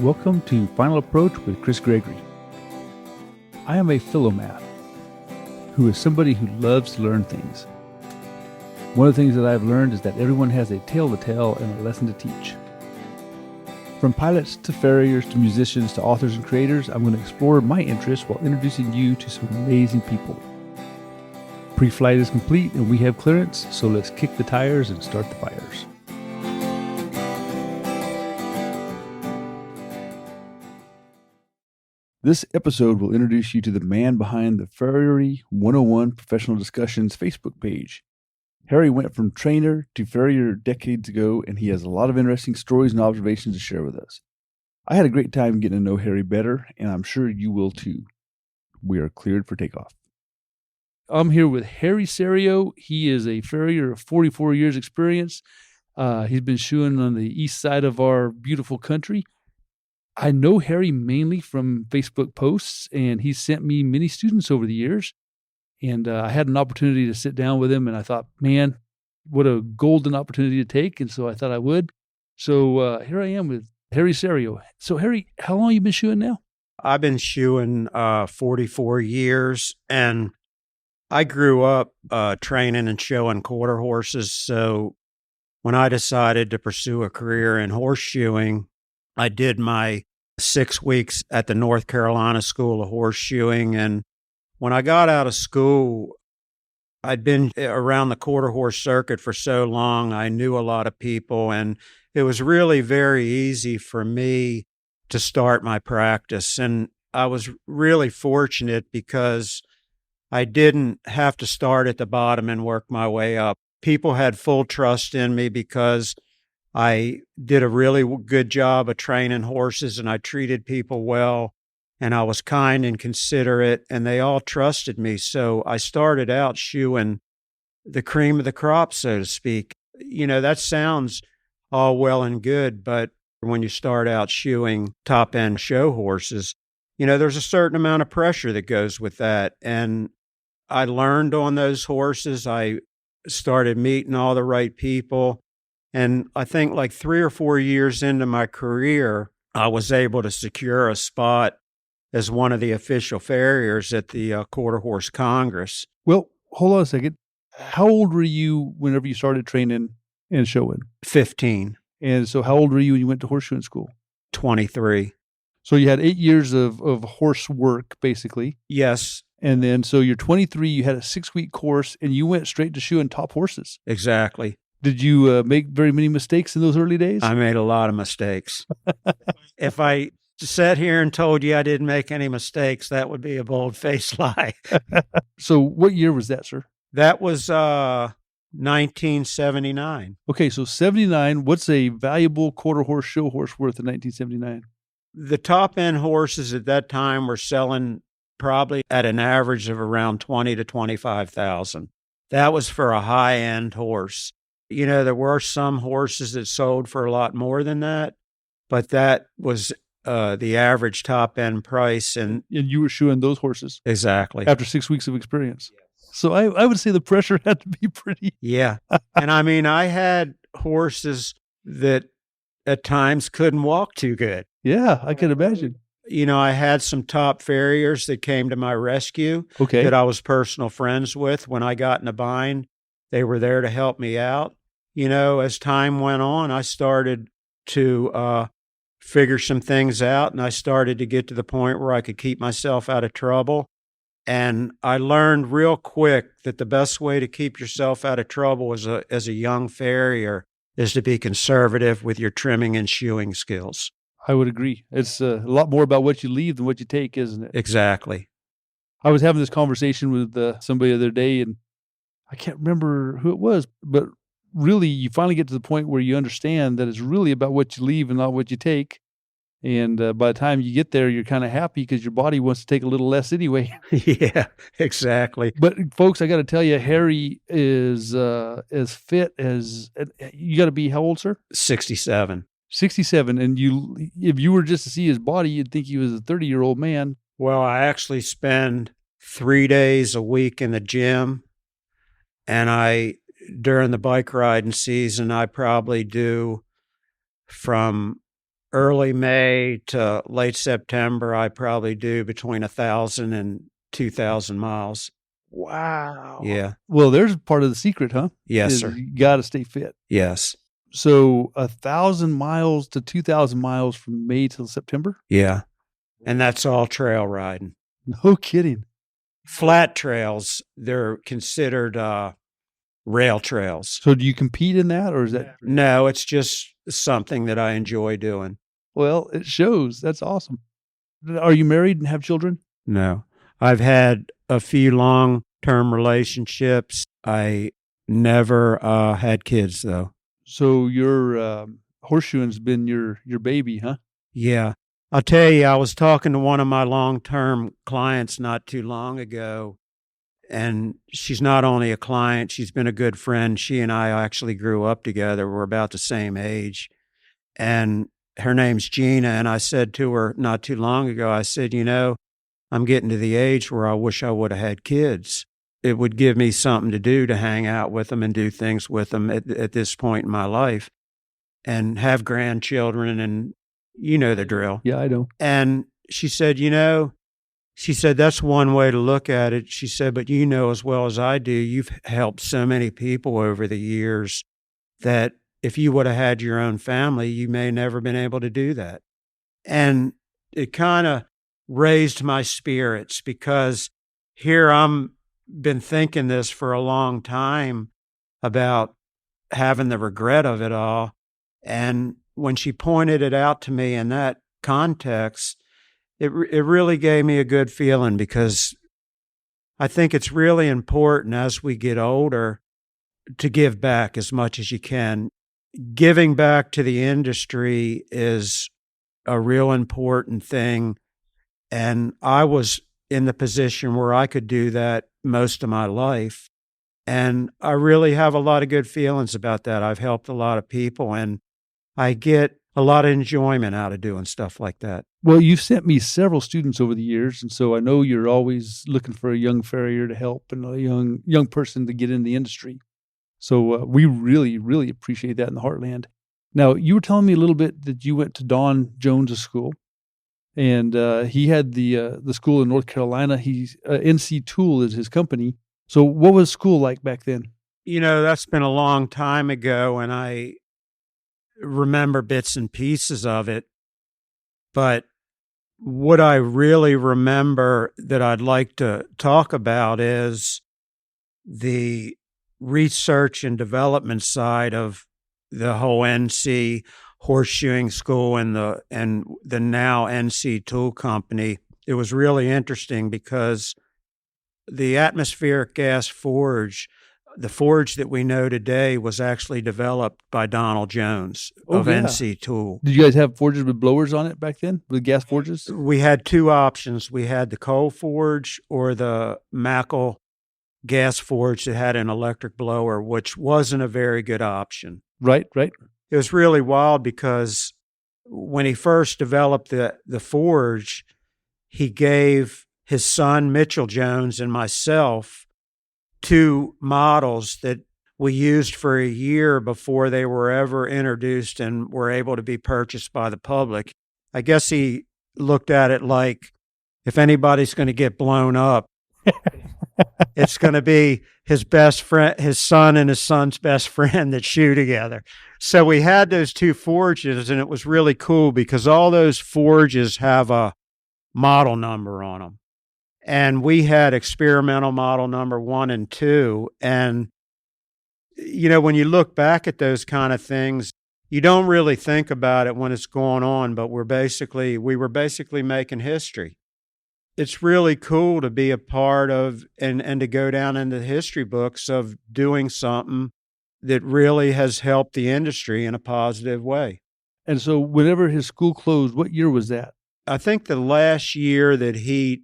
Welcome to Final Approach with Chris Gregory. I am a philomath who is somebody who loves to learn things. One of the things that I've learned is that everyone has a tale to tell and a lesson to teach. From pilots to farriers to musicians to authors and creators, I'm going to explore my interests while introducing you to some amazing people. Pre-flight is complete and we have clearance, so let's kick the tires and start the fires. This episode will introduce you to the man behind the Harrry 101 Professional Discussions Facebook page. Harry went from trainer to farrier decades ago, and he has a lot of interesting stories and observations to share with us. I had a great time getting to know Harry better, and I'm sure you will too. We are cleared for takeoff. I'm here with Harrry Serio. He is a farrier of 44 years experience. He's been shoeing on the east side of our beautiful country. I know Harry mainly from Facebook posts, and he's sent me many students over the years. And I had an opportunity to sit down with him, and I thought, man, what a golden opportunity to take. And so I thought I would. So here I am with Harry Serio. So Harry, how long have you been shoeing now? I've been shoeing 44 years, and I grew up training and showing quarter horses. So when I decided to pursue a career in horseshoeing, I did my 6 weeks at the North Carolina School of Horseshoeing. And when I got out of school, I'd been around the quarter horse circuit for so long. I knew a lot of people, and it was really very easy for me to start my practice. And I was really fortunate because I didn't have to start at the bottom and work my way up. People had full trust in me because I did a really good job of training horses, and I treated people well, and I was kind and considerate, and they all trusted me. So I started out shoeing the cream of the crop, so to speak. You know, that sounds all well and good, but when you start out shoeing top-end show horses, you know, there's a certain amount of pressure that goes with that. And I learned on those horses. I started meeting all the right people. And I think like 3 or 4 years into my career, I was able to secure a spot as one of the official farriers at the Quarter Horse Congress. Well, hold on a second. How old were you whenever you started training and showing? 15. And so how old were you when you went to horseshoeing school? 23. So you had 8 years of horse work, basically. Yes. And then, so you're 23, you had a 6-week course, and you went straight to shoeing top horses. Exactly. Did you make very many mistakes in those early days? I made a lot of mistakes. If I sat here and told you I didn't make any mistakes, that would be a bold-faced lie. So what year was that, sir? That was 1979. Okay, so 79, what's a valuable quarter horse show horse worth in 1979? The top-end horses at that time were selling probably at an average of around $20,000 to $25,000. That was for a high-end horse. You know, there were some horses that sold for a lot more than that, but that was the average top-end price. And you were shoeing those horses? Exactly. After 6 weeks of experience. Yes. So I would say the pressure had to be pretty. Yeah. And I mean, I had horses that at times couldn't walk too good. Yeah, I can imagine. You know, I had some top farriers that came to my rescue that I was personal friends with. When I got in a bind, they were there to help me out. You know, as time went on, I started to figure some things out, and I started to get to the point where I could keep myself out of trouble. And I learned real quick that the best way to keep yourself out of trouble as a young farrier is to be conservative with your trimming and shoeing skills. I would agree. It's a lot more about what you leave than what you take, isn't it? Exactly. I was having this conversation with somebody the other day, and I can't remember who it was, but really you finally get to the point where you understand that it's really about what you leave and not what you take. And by the time you get there, you're kind of happy because your body wants to take a little less anyway. Yeah, exactly. But folks, I got to tell you, Harry is as fit as, you got to be how old, sir? 67. 67. And if you were just to see his body, you'd think he was a 30-year-old man. Well, I actually spend 3 days a week in the gym. And during the bike riding season, I probably do from early May to late September, I probably do between 1,000 and 2,000 miles. Wow. Yeah. Well, there's part of the secret, huh? Yes, Is sir. you got to stay fit. Yes. So 1,000 miles to 2,000 miles from May till September? Yeah. And that's all trail riding. No kidding. Flat trails, they're considered rail trails. So do you compete in that, or is that? No, it's just something that I enjoy doing. Well, it shows. That's awesome. Are you married and have children? No. I've had a few long-term relationships. I never had kids, though. So your horseshoeing's been your baby, huh? Yeah. I'll tell you, I was talking to one of my long-term clients not too long ago, and she's not only a client, she's been a good friend. She and I actually grew up together. We're about the same age. And her name's Gina, and I said to her not too long ago, I said, I'm getting to the age where I wish I would have had kids. It would give me something to do to hang out with them and do things with them at this point in my life and have grandchildren, and you know the drill. Yeah, I know. And she said, that's one way to look at it. She said, but you know as well as I do, you've helped so many people over the years that if you would have had your own family, you may never been able to do that. And it kind of raised my spirits, because here I'm been thinking this for a long time about having the regret of it all. And when she pointed it out to me in that context, it really gave me a good feeling, because I think it's really important as we get older to give back as much as you can. Giving back to the industry is a real important thing. And I was in the position where I could do that most of my life. And I really have a lot of good feelings about that. I've helped a lot of people, and I get a lot of enjoyment out of doing stuff like that. Well, you've sent me several students over the years, and so I know you're always looking for a young farrier to help and a young person to get in the industry. So we really, really appreciate that in the Heartland. Now, you were telling me a little bit that you went to Don Jones' school, and he had the school in North Carolina. He's NC Tool is his company. So what was school like back then? That's been a long time ago, and I remember bits and pieces of it. But what I really remember that I'd like to talk about is the research and development side of the whole NC horseshoeing school and the now NC Tool Company. It was really interesting because the atmospheric gas forge, the forge that we know today, was actually developed by Donald Jones of NC Tool. Did you guys have forges with blowers on it back then, with gas forges? We had two options. We had the coal forge or the Mackle gas forge that had an electric blower, which wasn't a very good option. Right. It was really wild because when he first developed the forge, he gave his son, Mitchell Jones, and myself two models that we used for a year before they were ever introduced and were able to be purchased by the public. I guess he looked at it like, if anybody's going to get blown up, it's going to be his best friend, his son and his son's best friend that shoe together. So we had those two forges, and it was really cool because all those forges have a model number on them. And we had experimental model number 1 and 2. And, when you look back at those kind of things, you don't really think about it when it's going on, but we were basically making history. It's really cool to be a part of and to go down in the history books of doing something that really has helped the industry in a positive way. And so whenever his school closed, what year was that? I think the last year that he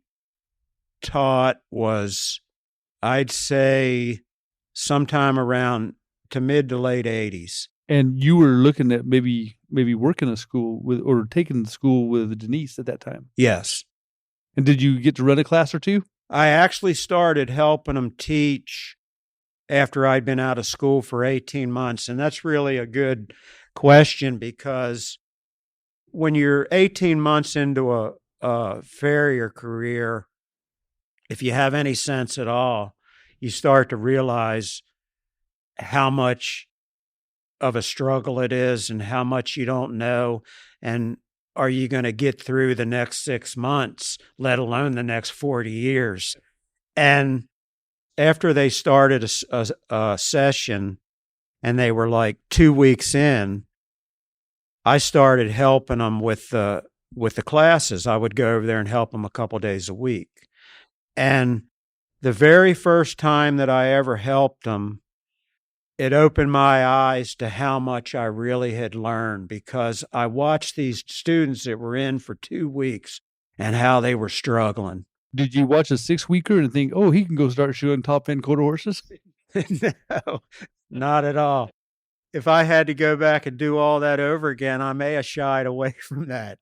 taught was, I'd say, sometime around to mid to late 80s. And you were looking at maybe working a school with, or taking school with Denise at that time? Yes. And did you get to run a class or two? I actually started helping him teach after I'd been out of school for 18 months. And that's really a good question because when you're 18 months into a farrier career, if you have any sense at all, you start to realize how much of a struggle it is and how much you don't know. And are you going to get through the next 6 months, let alone the next 40 years? And after they started a session and they were like 2 weeks in, I started helping them with the classes. I would go over there and help them a couple days a week. And the very first time that I ever helped them, it opened my eyes to how much I really had learned, because I watched these students that were in for 2 weeks and how they were struggling. Did you watch a 6-weeker and think, oh, he can go start shoeing top-end quarter horses? No, not at all. If I had to go back and do all that over again, I may have shied away from that.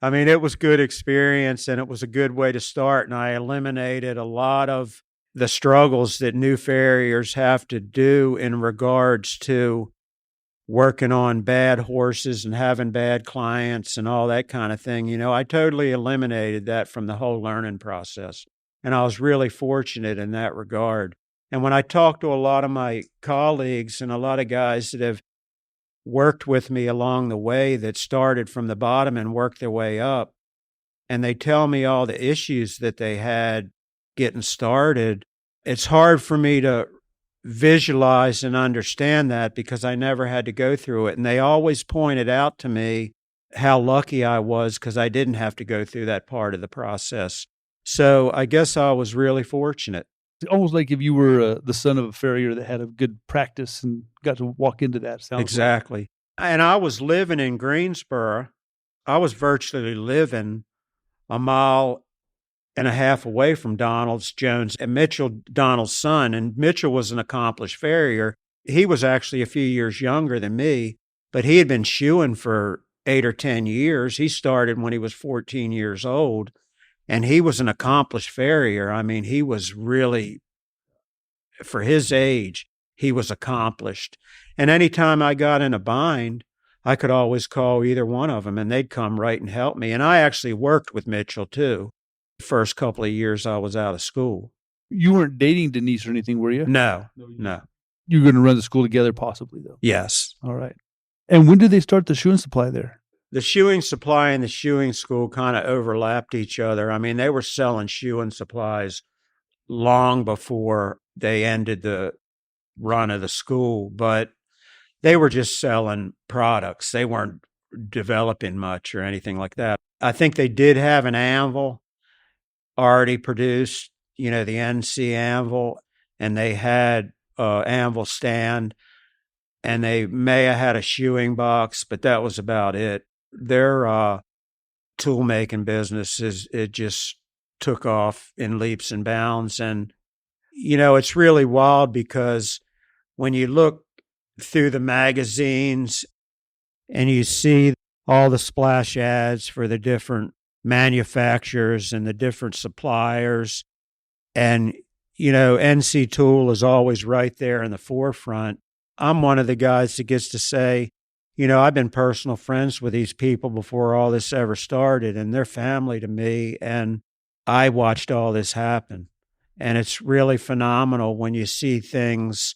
I mean, it was good experience and it was a good way to start. And I eliminated a lot of the struggles that new farriers have to do in regards to working on bad horses and having bad clients and all that kind of thing. You know, I totally eliminated that from the whole learning process. And I was really fortunate in that regard. And when I talk to a lot of my colleagues and a lot of guys that have worked with me along the way that started from the bottom and worked their way up, and they tell me all the issues that they had getting started, it's hard for me to visualize and understand that because I never had to go through it. And they always pointed out to me how lucky I was because I didn't have to go through that part of the process. So I guess I was really fortunate. It's almost like if you were the son of a farrier that had a good practice and got to walk into that. Sounds exactly. And I was living in Greensboro. I was virtually living a mile and a half away from Donald's, Jones, and Mitchell, Donald's son. And Mitchell was an accomplished farrier. He was actually a few years younger than me, but he had been shoeing for 8 or 10 years. He started when he was 14 years old, and he was an accomplished farrier. I mean, he was really, for his age, he was accomplished. And anytime I got in a bind, I could always call either one of them, and they'd come right and help me. And I actually worked with Mitchell, too. First couple of years I was out of school. You weren't dating Denise or anything, were you? No. You were going to run the school together possibly, though? Yes. All right. And when did they start the shoeing supply there? The shoeing supply and the shoeing school kind of overlapped each other. I mean, they were selling shoeing supplies long before they ended the run of the school, but they were just selling products. They weren't developing much or anything like that. I think they did have an anvil already produced, you know, the NC anvil, and they had anvil stand, and they may have had a shoeing box, but that was about it. Their tool making business it just took off in leaps and bounds. And, you know, it's really wild because when you look through the magazines and you see all the splash ads for the different manufacturers and the different suppliers, and, you know, NC Tool is always right there in the forefront. I'm one of the guys that gets to say, you know, I've been personal friends with these people before all this ever started, and they're family to me, and I watched all this happen. And it's really phenomenal when you see things,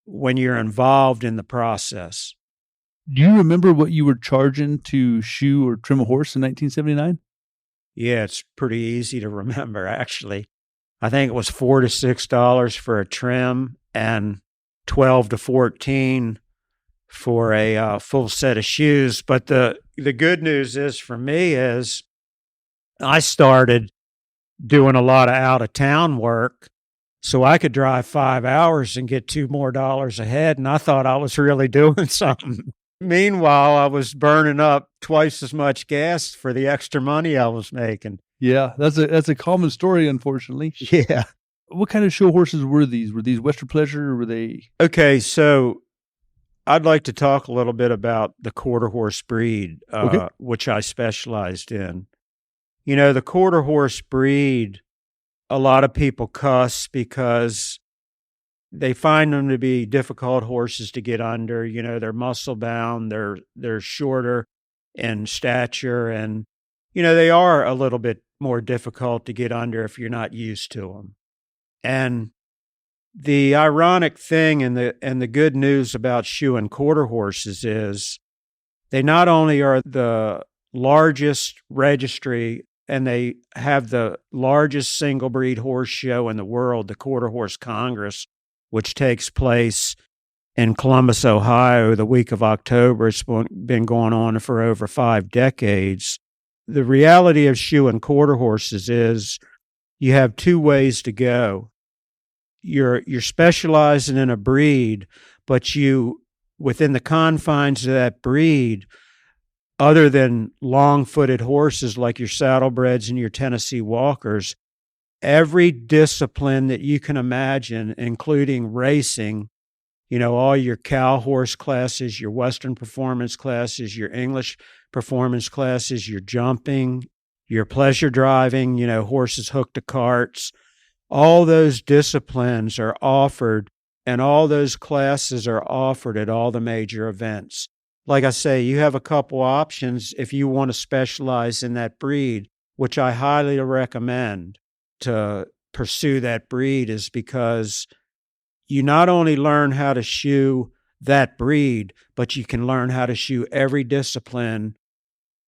when you're involved in the process. Do you remember what you were charging to shoe or trim a horse in 1979? Yeah, it's pretty easy to remember, actually. I think it was $4 to $6 for a trim and $12 to $14 for a full set of shoes. But the good news is for me is I started doing a lot of out-of-town work, so I could drive 5 hours and get $2 more ahead, and I thought I was really doing something. Meanwhile, I was burning up twice as much gas for the extra money I was making. Yeah, that's a common story, unfortunately. Yeah. What kind of show horses were these? Were these Western Pleasure, or were they? Okay, so I'd like to talk a little bit about the quarter horse breed, which I specialized in. You know, the quarter horse breed, a lot of people cuss because they find them to be difficult horses to get under. You know, they're muscle bound, they're shorter, in stature, and they are a little bit more difficult to get under if you're not used to them. And the ironic thing and the good news about shoe and quarter horses is they not only are the largest registry and they have the largest single breed horse show in the world, the Quarter Horse Congress, which takes place in Columbus, Ohio, the week of October. It's been going on for over 5 decades. The reality of shoe and quarter horses is you have 2 ways to go. You're specializing in a breed, but you, within the confines of that breed, other than long-footed horses like your saddlebreds and your Tennessee Walkers, every discipline that you can imagine, including racing, all your cow horse classes, your Western performance classes, your English performance classes, your jumping, your pleasure driving, horses hooked to carts, all those disciplines are offered, and all those classes are offered at all the major events. Like I say, you have a couple options if you want to specialize in that breed, which I highly recommend to pursue that breed, is because you not only learn how to shoe that breed, but you can learn how to shoe every discipline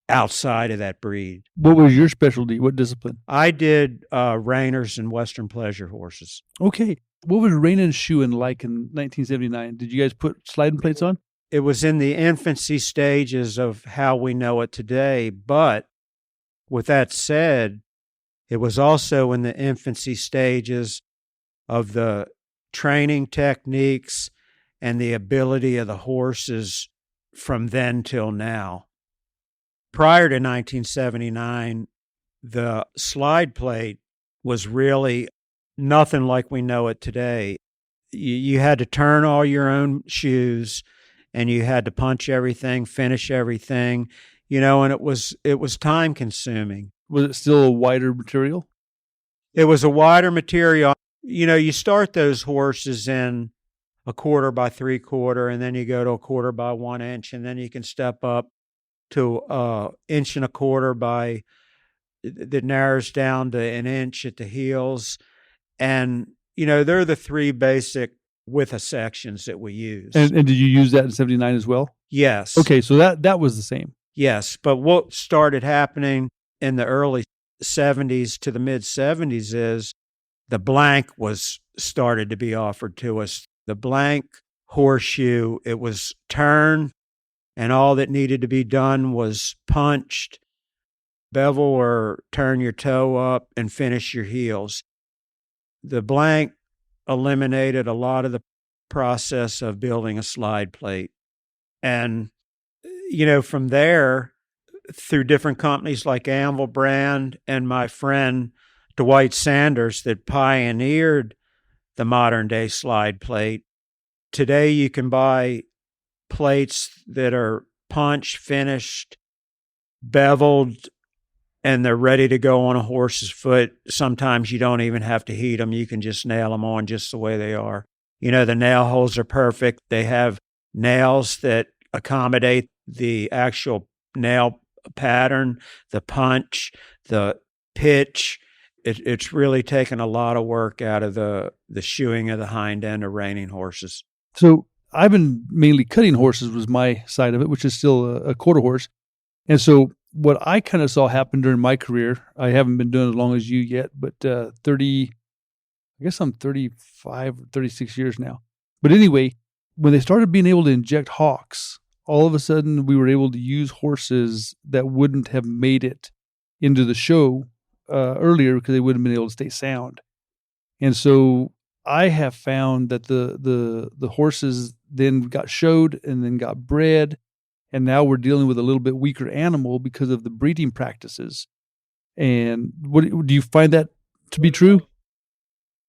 outside of that breed. What was your specialty? What discipline? I did reiners and Western pleasure horses. Okay. What was reining and shoeing like in 1979? Did you guys put sliding plates on? It was in the infancy stages of how we know it today. But with that said, it was also in the infancy stages of the training techniques and the ability of the horses from then till now. Prior to 1979, the slide plate was really nothing like we know it today. You had to turn all your own shoes, and you had to punch everything, finish everything, and it was time consuming. Was it still a wider material? It was a wider material. You start those horses in a 1/4 by 3/4, and then you go to a 1/4 by 1 inch, and then you can step up to 1 1/4 by that narrows down to 1 inch at the heels. And, they're the 3 basic width of sections that we use. And did you use that in 79 as well? Yes. Okay, so that was the same. Yes, but what started happening in the early 70s to the mid-70s is the blank was started to be offered to us. The blank horseshoe, it was turn, and all that needed to be done was punched, bevel or turn your toe up, and finish your heels. The blank eliminated a lot of the process of building a slide plate. And, from there, through different companies like Anvil Brand and my friend Dwight Sanders that pioneered the modern day slide plate, today you can buy plates that are punched, finished, beveled, and they're ready to go on a horse's foot. Sometimes you don't even have to heat them. You can just nail them on just the way they are. The nail holes are perfect. They have nails that accommodate the actual nail pattern, the punch, the pitch. It's really taken a lot of work out of the shoeing of the hind end of reining horses. So I've been mainly cutting horses was my side of it, which is still a quarter horse. And so what I kind of saw happen during my career, I haven't been doing it as long as you yet, but I guess I'm 35 or 36 years now. But anyway, when they started being able to inject hocks, all of a sudden we were able to use horses that wouldn't have made it into the show earlier because they wouldn't have been able to stay sound. And so I have found that the horses then got showed and then got bred, and now we're dealing with a little bit weaker animal because of the breeding practices. And what do you find that to be true?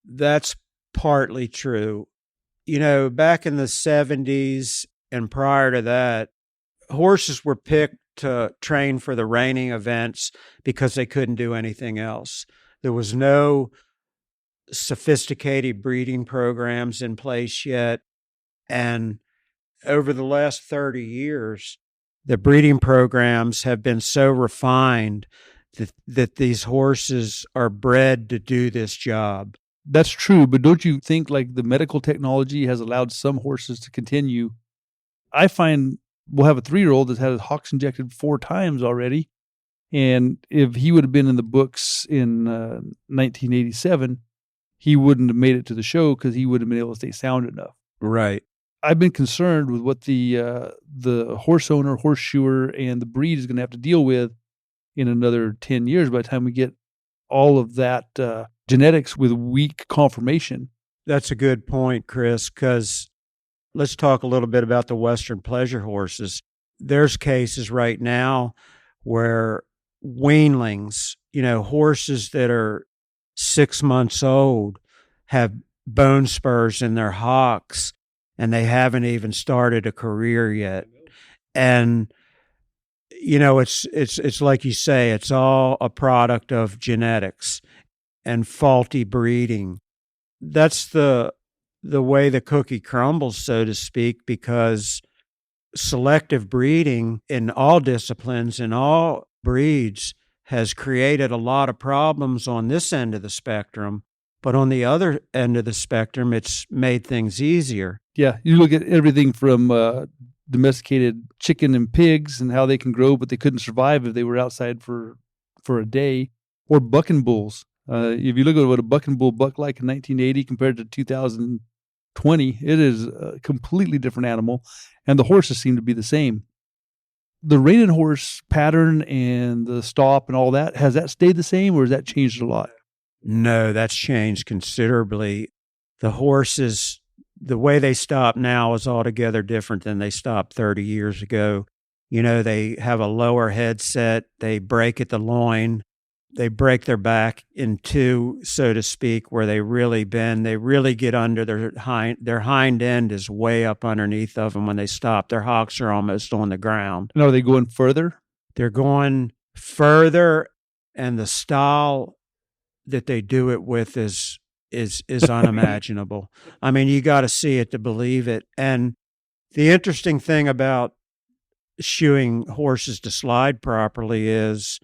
That's partly true. Back in the 70s and prior to that, horses were picked to train for the reining events because they couldn't do anything else. There was no sophisticated breeding programs in place yet. And over the last 30 years, the breeding programs have been so refined that these horses are bred to do this job. That's true, but don't you think like the medical technology has allowed some horses to continue? I find we'll have a 3-year-old that's had his hocks injected 4 times already. And if he would have been in the books in 1987, he wouldn't have made it to the show because he wouldn't have been able to stay sound enough. Right. I've been concerned with what the horse owner, horseshoer, and the breed is going to have to deal with in another 10 years by the time we get all of that genetics with weak conformation. That's a good point, Chris, because let's talk a little bit about the Western pleasure horses. There's cases right now where weanlings, horses that are 6 months old, have bone spurs in their hocks, and they haven't even started a career yet. And it's like you say, it's all a product of genetics and faulty breeding. That's the way the cookie crumbles, so to speak, because selective breeding in all disciplines, in all breeds, has created a lot of problems on this end of the spectrum. But on the other end of the spectrum, it's made things easier. Yeah, you look at everything from domesticated chicken and pigs and how they can grow, but they couldn't survive if they were outside for a day, or bucking bulls. If you look at what a bucking bull bucked like in 1980 compared to 2020, it is a completely different animal, and the horses seem to be the same. The reining horse pattern and the stop and all that, has that stayed the same or has that changed a lot? No, that's changed considerably. The horses, the way they stop now is altogether different than they stopped 30 years ago. They have a lower headset, they break at the loin, they break their back in two, so to speak, where they really bend. They really get under their hind end is way up underneath of them when they stop. Their hocks are almost on the ground. And are they going further? They're going further, and the style that they do it with is unimaginable. I mean, you got to see it to believe it. And the interesting thing about shoeing horses to slide properly is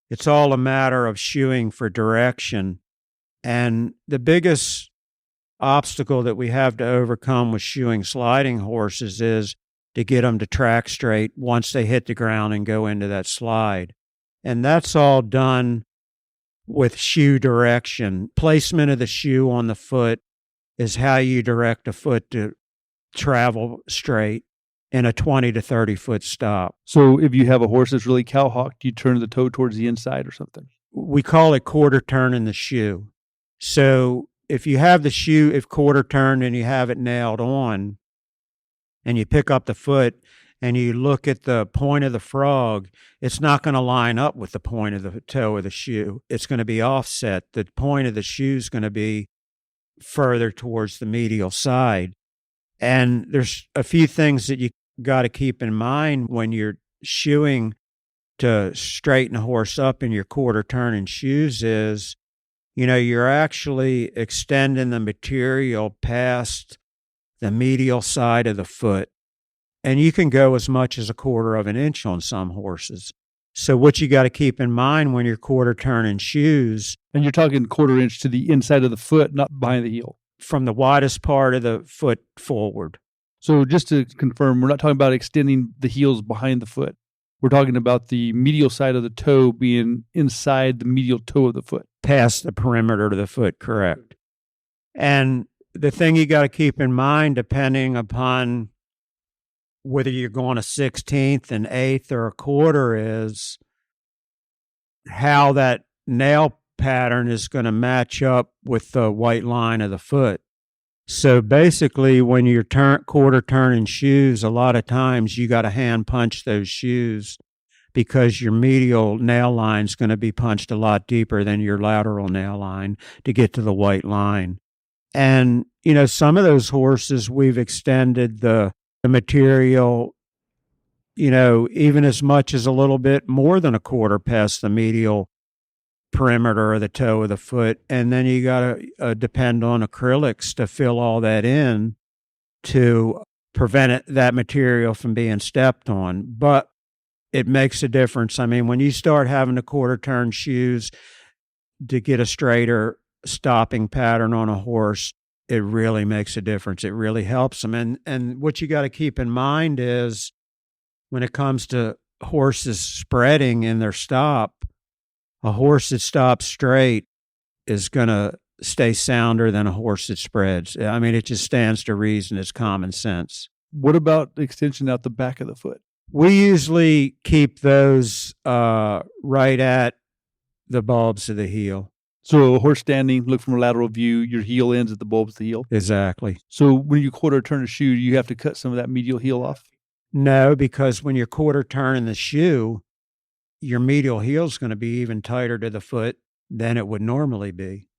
it's all a matter of shoeing for direction. And the biggest obstacle that we have to overcome with shoeing sliding horses is to get them to track straight once they hit the ground and go into that slide. And that's all done with shoe direction. Placement of the shoe on the foot is how you direct a foot to travel straight in a 20 to 30 foot stop. So if you have a horse that's really cowhocked, you turn the toe towards the inside or something? We call it quarter turn in the shoe. So if you have the shoe, if quarter turned and you have it nailed on, and you pick up the foot and you look at the point of the frog, it's not going to line up with the point of the toe of the shoe. It's going to be offset. The point of the shoe is going to be further towards the medial side. And there's a few things that you got to keep in mind when you're shoeing to straighten a horse up in your quarter turn in shoes is, you're actually extending the material past the medial side of the foot. And you can go as much as 1/4 of an inch on some horses. So what you got to keep in mind when you're quarter turning shoes. And you're talking 1/4 inch to the inside of the foot, not behind the heel. From the widest part of the foot forward. So just to confirm, we're not talking about extending the heels behind the foot. We're talking about the medial side of the toe being inside the medial toe of the foot. Past the perimeter of the foot, correct. And the thing you got to keep in mind, depending upon whether you're going a 1/16, an 1/8, or 1/4, is how that nail pattern is going to match up with the white line of the foot. So basically, when you're quarter turning shoes, a lot of times you got to hand punch those shoes because your medial nail line is going to be punched a lot deeper than your lateral nail line to get to the white line. And, some of those horses, we've extended the material, even as much as a little bit more than 1/4 past the medial perimeter of the toe of the foot. And then you got to depend on acrylics to fill all that in to prevent that material from being stepped on. But it makes a difference. I mean, when you start having the quarter turn shoes to get a straighter stopping pattern on a horse, it really makes a difference. It really helps them. And what you got to keep in mind is when it comes to horses spreading in their stop, a horse that stops straight is going to stay sounder than a horse that spreads. I mean, it just stands to reason. It's common sense. What about the extension out the back of the foot? We usually keep those right at the bulbs of the heel. So a horse standing, look from a lateral view, your heel ends at the bulbs of the heel? Exactly. So when you quarter turn a shoe, you have to cut some of that medial heel off? No, because when you're quarter turning the shoe, your medial heel is going to be even tighter to the foot than it would normally be.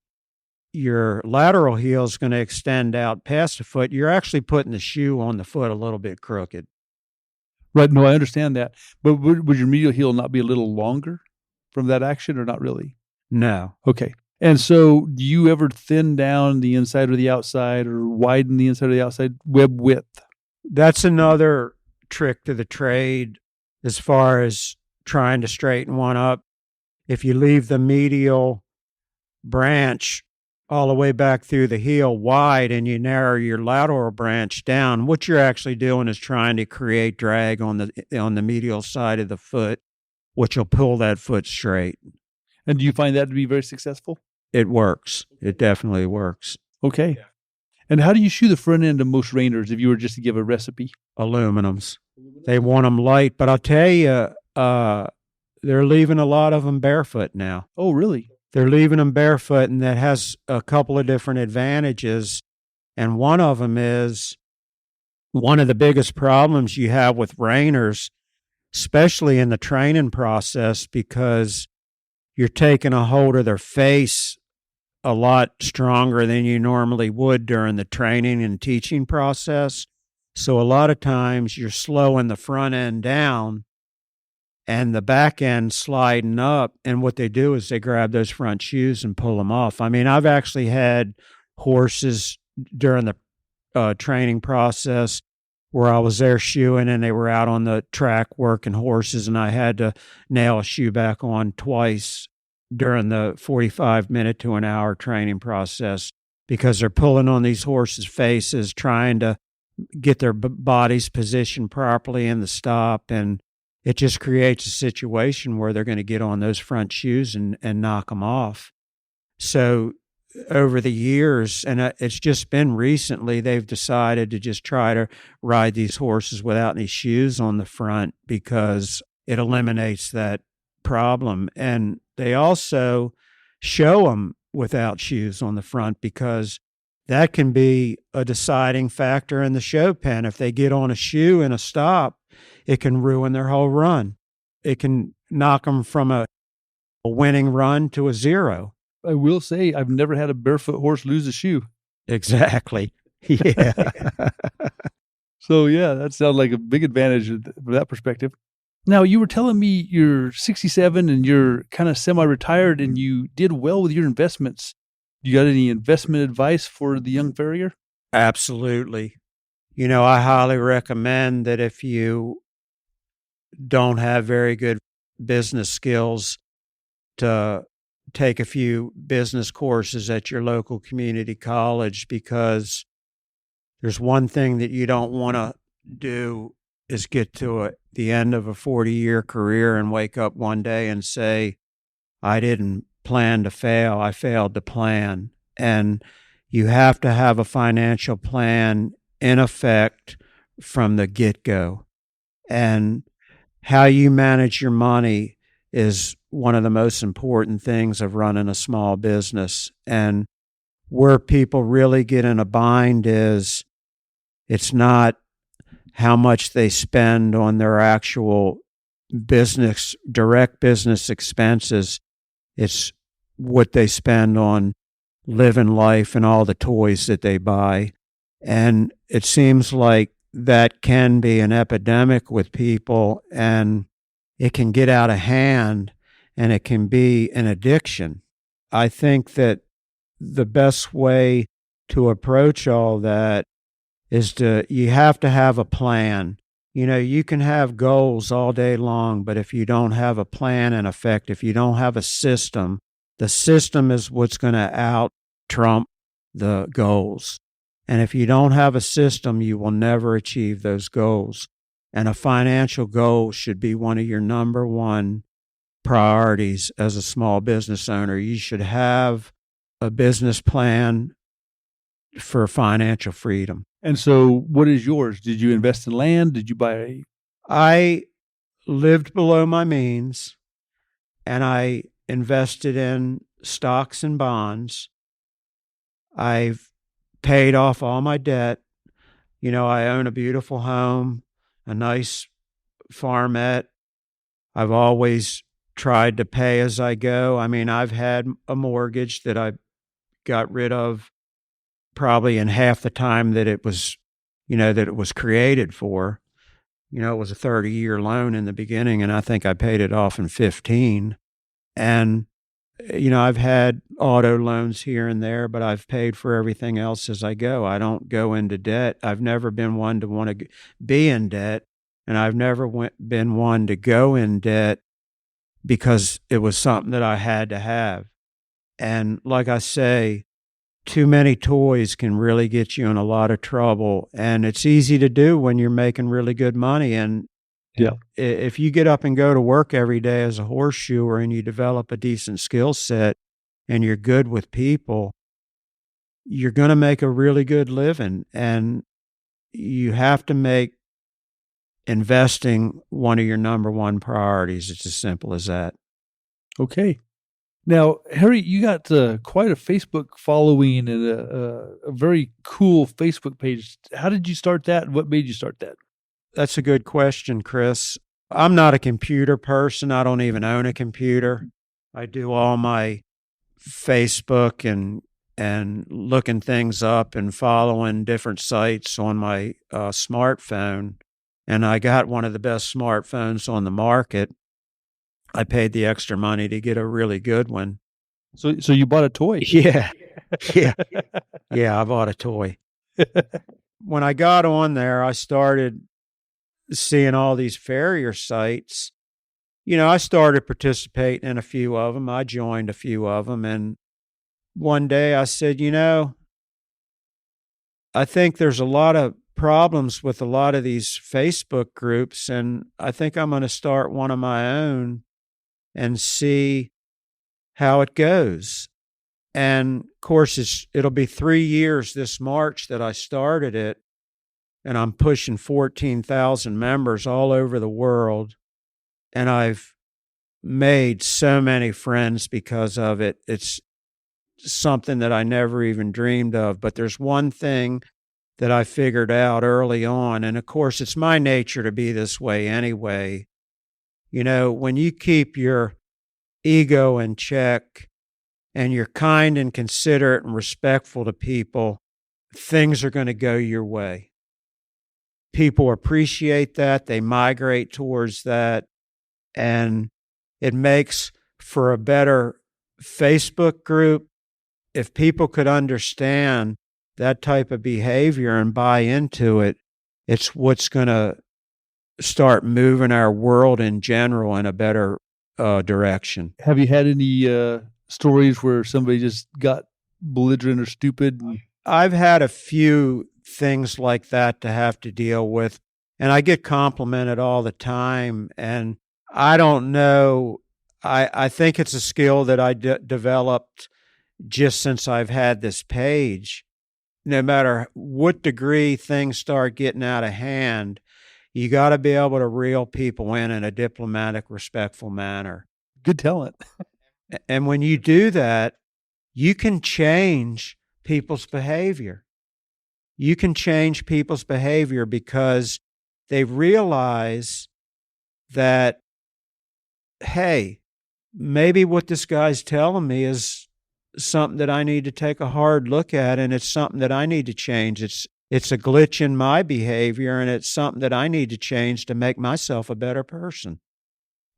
Your lateral heel is going to extend out past the foot. You're actually putting the shoe on the foot a little bit crooked. Right. No, I understand that. But would your medial heel not be a little longer from that action or not really? No. Okay. And so do you ever thin down the inside or the outside or widen the inside or the outside web width? That's another trick to the trade as far as trying to straighten one up. If you leave the medial branch all the way back through the heel wide and you narrow your lateral branch down, what you're actually doing is trying to create drag on the medial side of the foot, which will pull that foot straight. And do you find that to be very successful? It works. It definitely works. Okay. And how do you shoe the front end of most reiners if you were just to give a recipe? Aluminums. They want them light, but I'll tell you, they're leaving a lot of them barefoot now. Oh, really? They're leaving them barefoot, and that has a couple of different advantages. And one of them is one of the biggest problems you have with reiners, especially in the training process, because you're taking a hold of their face a lot stronger than you normally would during the training and teaching process. So a lot of times you're slowing the front end down and the back end sliding up. And what they do is they grab those front shoes and pull them off. I mean, I've actually had horses during the training process where I was there shoeing and they were out on the track working horses, and I had to nail a shoe back on twice during the 45-minute to an hour training process because they're pulling on these horses' faces, trying to get their bodies positioned properly in the stop. And it just creates a situation where they're going to get on those front shoes and knock them off. So over the years, and it's just been recently, they've decided to just try to ride these horses without any shoes on the front because it eliminates that problem. And they also show them without shoes on the front because that can be a deciding factor in the show pen. If they get on a shoe in a stop, it can ruin their whole run. It can knock them from a winning run to a zero. I will say I've never had a barefoot horse lose a shoe. Exactly. Yeah. So, yeah, that sounds like a big advantage from that perspective. Now, you were telling me you're 67 and you're kind of semi-retired and you did well with your investments. You got any investment advice for the young farrier? Absolutely. You know, I highly recommend that if you don't have very good business skills, to take a few business courses at your local community college, because there's one thing that you don't want to do is get to the end of a 40-year career and wake up one day and say, I didn't plan to fail, I failed to plan. And you have to have a financial plan in effect from the get-go. And how you manage your money is one of the most important things of running a small business. And where people really get in a bind is it's not how much they spend on their actual business, direct business expenses. It's what they spend on living life and all the toys that they buy. And it seems like that can be an epidemic with people, and it can get out of hand, and it can be an addiction. I think that the best way to approach all that you have to have a plan. You can have goals all day long, but if you don't have a plan in effect, if you don't have a system, the system is what's going to out trump the goals. And if you don't have a system, you will never achieve those goals. And a financial goal should be one of your number one priorities as a small business owner. You should have a business plan for financial freedom. And so, what is yours? Did you invest in land? Did you buy? I lived below my means, and I invested in stocks and bonds. I've paid off all my debt. I own a beautiful home, a nice farmette. I've always tried to pay as I go. I mean, I've had a mortgage that I got rid of probably in half the time that it was, that it was created for. It was a 30-year loan in the beginning, and I think I paid it off in 15. And, I've had auto loans here and there, but I've paid for everything else as I go. I don't go into debt. I've never been one to want to be in debt, and I've never been one to go in debt because it was something that I had to have. And like I say, too many toys can really get you in a lot of trouble. And it's easy to do when you're making really good money. And Yeah. if you get up and go to work every day as a horseshoer and you develop a decent skill set and you're good with people, you're going to make a really good living. And you have to make investing one of your number one priorities. It's as simple as that. Okay. Now, Harry, you got quite a Facebook following and a very cool Facebook page. How did you start that? What made you start that? That's a good question, Chris. I'm not a computer person. I don't even own a computer. I do all my Facebook and looking things up and following different sites on my smartphone. And I got one of the best smartphones on the market. I paid the extra money to get a really good one. So you bought a toy? Yeah. Yeah, I bought a toy. When I got on there, I started seeing all these farrier sites. I started participating in a few of them. I joined a few of them. And one day I said, I think there's a lot of problems with a lot of these Facebook groups, and I think I'm going to start one of my own and see how it goes. And of course, it'll be 3 years this March that I started it, and I'm pushing 14,000 members all over the world. And I've made so many friends because of it. It's something that I never even dreamed of. But there's one thing that I figured out early on, and of course, it's my nature to be this way anyway. When you keep your ego in check and you're kind and considerate and respectful to people, things are going to go your way. People appreciate that. They migrate towards that. And it makes for a better Facebook group. If people could understand that type of behavior and buy into it, it's what's going to start moving our world in general in a better direction. Have you had any stories where somebody just got belligerent or stupid? I've had a few things like that to have to deal with, and I get complimented all the time. And I don't know. I think it's a skill that I developed just since I've had this page. No matter what degree things start getting out of hand, you got to be able to reel people in a diplomatic, respectful manner. Good talent. And when you do that, you can change people's behavior. You can change people's behavior because they realize that, hey, maybe what this guy's telling me is something that I need to take a hard look at, and it's something that I need to change. It's a glitch in my behavior, and it's something that I need to change to make myself a better person.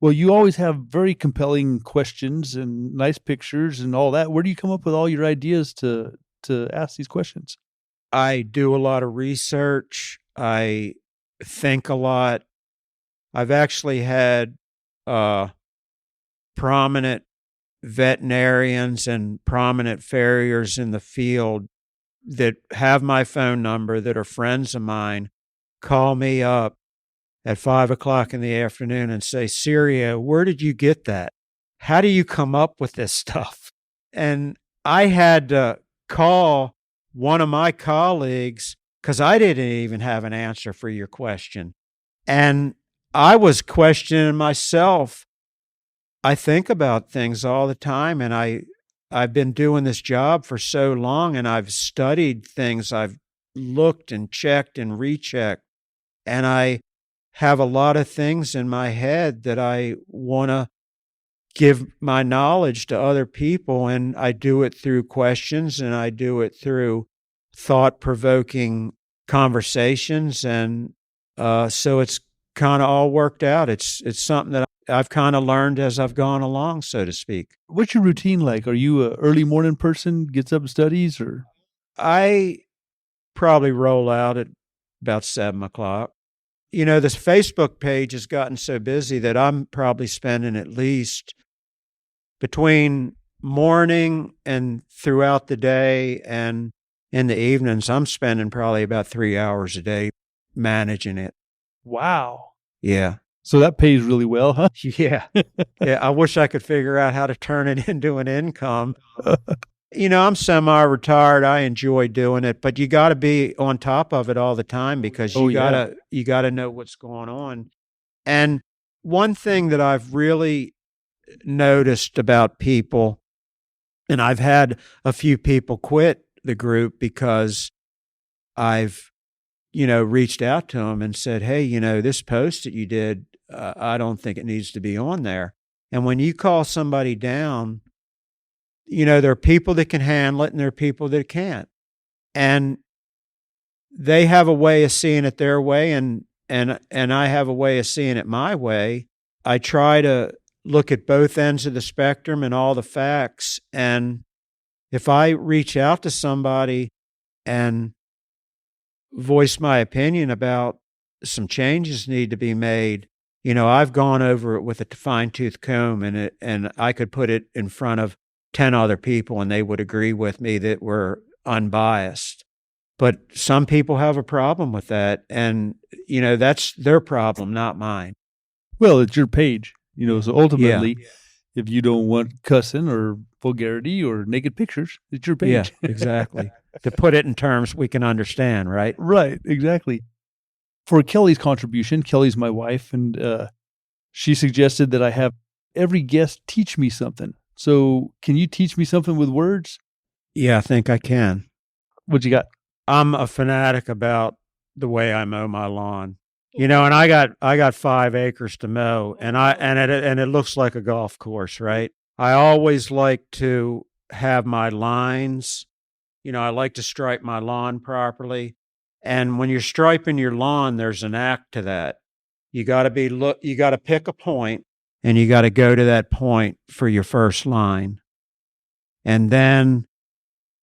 Well, you always have very compelling questions and nice pictures and all that. Where do you come up with all your ideas to ask these questions? I do a lot of research. I think a lot. I've actually had prominent veterinarians and prominent farriers in the field that have my phone number, that are friends of mine, call me up at 5 o'clock in the afternoon and say, Serio, where did you get that? How do you come up with this stuff? And I had to call one of my colleagues because I didn't even have an answer for your question. And I was questioning myself. I think about things all the time, and I've been doing this job for so long, and I've studied things. I've looked and checked and rechecked, and I have a lot of things in my head that I want to give my knowledge to other people, and I do it through questions, and I do it through thought-provoking conversations, and so it's kind of all worked out. It's something that I've kind of learned as I've gone along, so to speak. What's your routine like? Are you a early morning person, gets up and studies, or? I probably roll out at about 7 o'clock. You know, this Facebook page has gotten so busy that I'm probably spending at least between morning and throughout the day and in the evenings, I'm spending probably about 3 hours a day managing it. Wow. Yeah. So that pays really well, huh? Yeah. Yeah. I wish I could figure out how to turn it into an income. You know, I'm semi-retired. I enjoy doing it, but you got to be on top of it all the time because you got to know what's going on. And one thing that I've really noticed about people, and I've had a few people quit the group because I've, reached out to them and said, hey, this post that you did, I don't think it needs to be on there. And when you call somebody down, there are people that can handle it and there are people that can't. And they have a way of seeing it their way, and I have a way of seeing it my way. I try to look at both ends of the spectrum and all the facts. And if I reach out to somebody and voice my opinion about some changes need to be made, I've gone over it with a fine-tooth comb, and I could put it in front of 10 other people and they would agree with me that we're unbiased. But some people have a problem with that, and that's their problem, not mine. Well, it's your page, so ultimately, Yeah. if you don't want cussing or vulgarity or naked pictures, it's your page. Yeah, exactly. To put it in terms we can understand, right? Right, exactly. For Kelly's contribution, Kelly's my wife, and she suggested that I have every guest teach me something. So can you teach me something with words? Yeah, I think I can. What you got? I'm a fanatic about the way I mow my lawn. And I got 5 acres to mow, and it looks like a golf course, right? I always like to have my lines. I like to stripe my lawn properly. And when you're striping your lawn, there's an act to that. You got to pick a point, and you got to go to that point for your first line. And then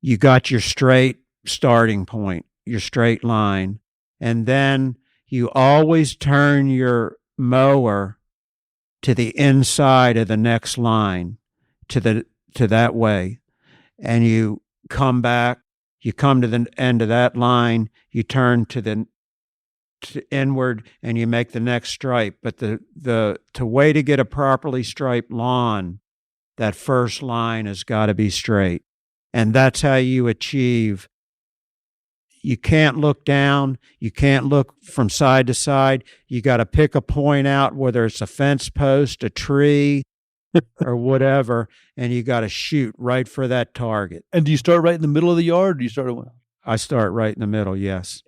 you got your straight starting point, your straight line. And then you always turn your mower to the inside of the next line, to that way. And you come back, you come to the end of that line, you turn to inward, and you make the next stripe. But the way to get a properly striped lawn, that first line has got to be straight. And that's how you achieve. You can't look down. You can't look from side to side. You got to pick a point out, whether it's a fence post, a tree, or whatever, and you got to shoot right for that target. And do you start right in the middle of the yard, or do you start at one? I start right in the middle, yes.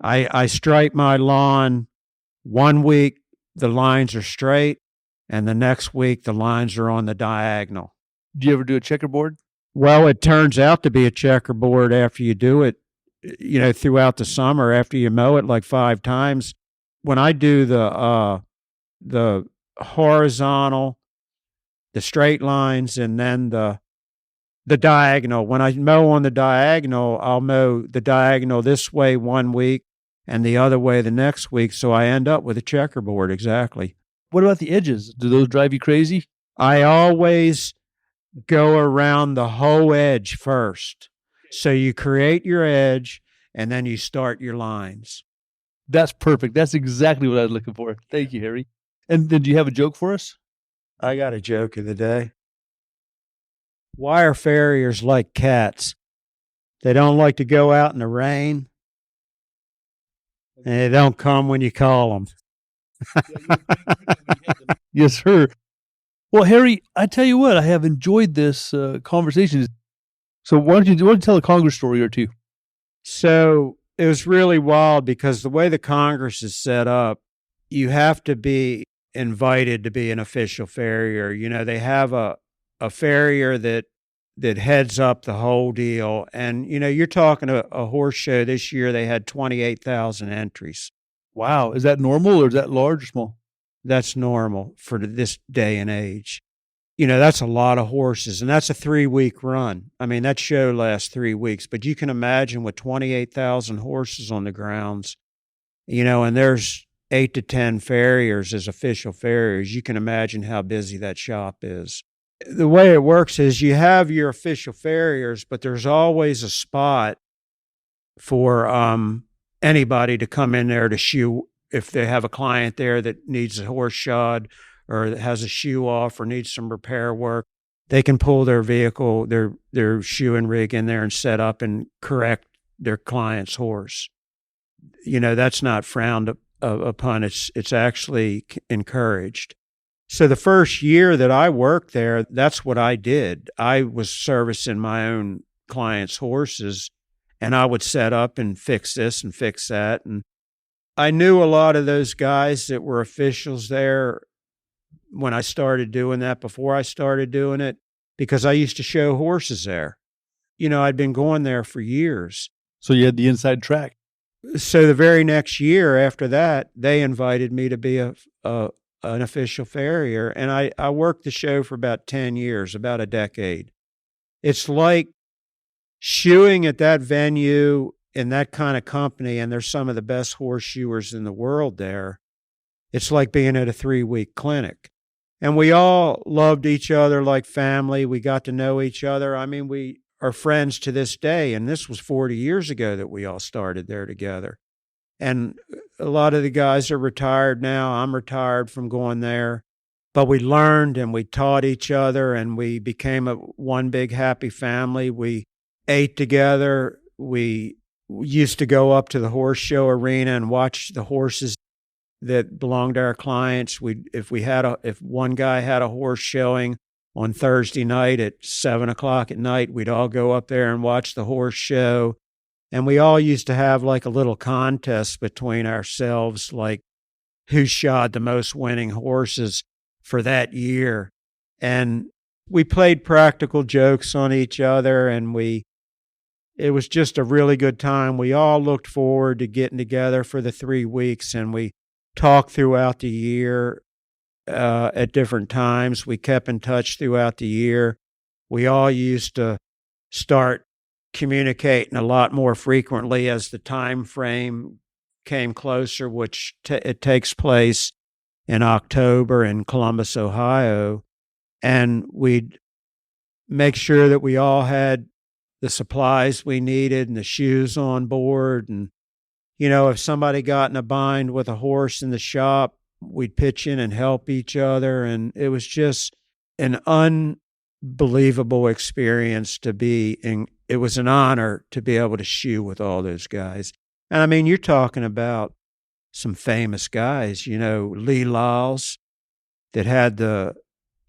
I stripe my lawn. 1 week, the lines are straight, and the next week, the lines are on the diagonal. Do you ever do a checkerboard? Well, it turns out to be a checkerboard after you do it, throughout the summer, after you mow it like 5 times. When I do the horizontal, the straight lines, and then the The diagonal. When I mow on the diagonal, I'll mow the diagonal this way one week and the other way the next week. So I end up with a checkerboard. Exactly. What about the edges? Do those drive you crazy? I always go around the whole edge first. So you create your edge and then you start your lines. That's perfect. That's exactly what I was looking for. Thank you, Harry. And then do you have a joke for us? I got a joke of the day. Why are farriers like cats? They don't like to go out in the rain, and they don't come when you call them. Yes, sir. Well, Harry, I tell you what, I have enjoyed this conversation. So why don't you tell a Congress story or two? So it was really wild because the way the Congress is set up, you have to be invited to be an official farrier. You know, they have a farrier that heads up the whole deal. And, you know, you're talking a horse show this year, they had 28,000 entries. Wow. Is that normal or is that large or small? That's normal for this day and age. You know, that's a lot of horses, and that's a 3-week run. I mean, that show lasts 3 weeks, but you can imagine with 28,000 horses on the grounds, you know, and there's 8 to 10 farriers as official farriers. You can imagine how busy that shop is. The way it works is you have your official farriers, but there's always a spot for anybody to come in there to shoe if they have a client there that needs a horse shod or that has a shoe off or needs some repair work. They can pull their vehicle, their shoe and rig in there and set up and correct their client's horse. You know, that's not frowned upon. It's actually encouraged. So the first year that I worked there, that's what I did. I was servicing my own clients' horses, and I would set up and fix this and fix that. And I knew a lot of those guys that were officials there when I started doing that, before I started doing it, because I used to show horses there. You know, I'd been going there for years. So you had the inside track. So the very next year after that, they invited me to be an official farrier, and I worked the show for about 10 years, about a decade. It's like shoeing at that venue in that kind of company, and there's some of the best horseshoers in the world there. It's like being at a 3-week clinic. And we all loved each other like family. We got to know each other. I mean, we are friends to this day, and this was 40 years ago that we all started there together. And a lot of the guys are retired now. I'm retired from going there. But we learned and we taught each other, and we became one big happy family. We ate together. We used to go up to the horse show arena and watch the horses that belonged to our clients. If one guy had a horse showing on Thursday night at 7:00 at night, we'd all go up there and watch the horse show. And we all used to have like a little contest between ourselves, like who shod the most winning horses for that year. And we played practical jokes on each other, and it was just a really good time. We all looked forward to getting together for the 3 weeks, and we talked throughout the year at different times. We kept in touch throughout the year. We all used to start communicating a lot more frequently as the time frame came closer, which it takes place in October in Columbus, Ohio. And we'd make sure that we all had the supplies we needed and the shoes on board. And, you know, if somebody got in a bind with a horse in the shop, we'd pitch in and help each other. And it was just an unbelievable experience to be in. It was an honor to be able to shoe with all those guys. And I mean, you're talking about some famous guys, you know, Lee Lyles that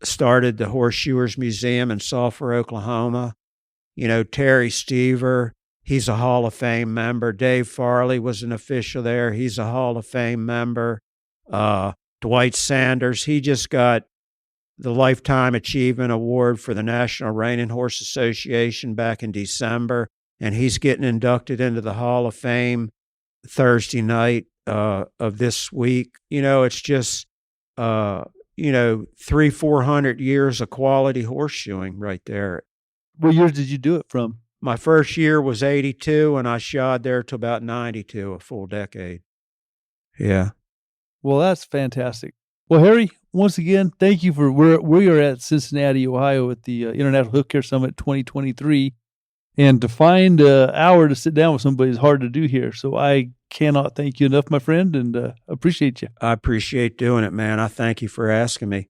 started the Horseshoers Museum in Sulphur, Oklahoma. You know, Terry Stever, he's a Hall of Fame member. Dave Farley was an official there. He's a Hall of Fame member. Dwight Sanders, he just got the Lifetime Achievement Award for the National Reining Horse Association back in December, and he's getting inducted into the Hall of Fame Thursday night of this week. You know, it's just, 300-400 years of quality horseshoeing right there. What years did you do it from? My first year was 82, and I shod there till about 92, a full decade. Yeah. Well, that's fantastic. Well, Harry, once again, thank you for we are at Cincinnati, Ohio at the International Hook Care Summit 2023. And to find an hour to sit down with somebody is hard to do here. So I cannot thank you enough, my friend, and appreciate you. I appreciate doing it, man. I thank you for asking me.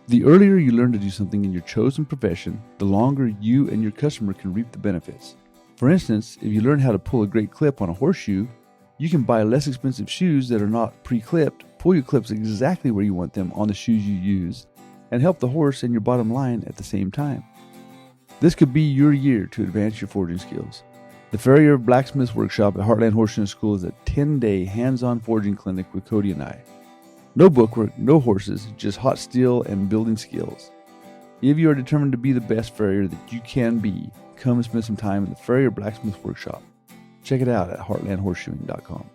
The earlier you learn to do something in your chosen profession, the longer you and your customer can reap the benefits. For instance, if you learn how to pull a great clip on a horseshoe, you can buy less expensive shoes that are not pre-clipped, pull your clips exactly where you want them on the shoes you use, and help the horse and your bottom line at the same time. This could be your year to advance your forging skills. The Farrier Blacksmith Workshop at Heartland Horseshoe School is a 10-day hands-on forging clinic with Cody and I. No bookwork, no horses, just hot steel and building skills. If you are determined to be the best farrier that you can be, come and spend some time in the Farrier Blacksmith Workshop. Check it out at heartlandhorseshoeing.com.